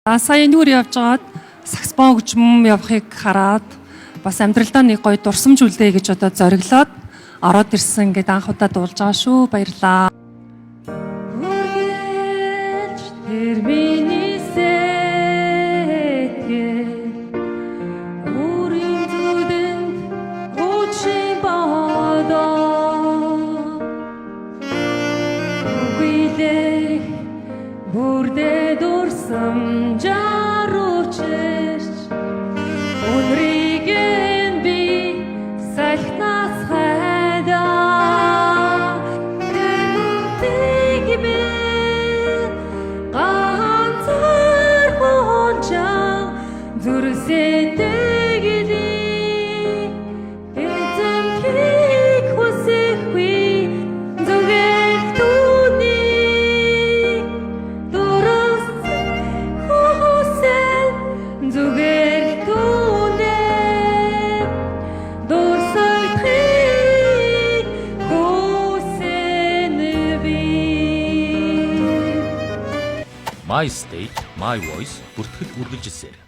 Сая нүр явж байгаад саксофон хөгжим явахыг хараад бас амьдралдаа нэг гоё дурсамж үлдээ гэж одоо зориглоод ороод ирсэн гэдээ анх удаа дуулж байгаа шүү. Баярлалаа. Бүрдээ дурсам жаруучш өнрийг би салхинаас хайдаа тэнтиг би ганцаар хончаа зүрсэдэг ли эзэмхийг хүсэхгүй зүгээр түүний зүгээр түүнээ дурсахыг хүсэнэ би. My State, My Voice бүртгэл үргэлжилсээр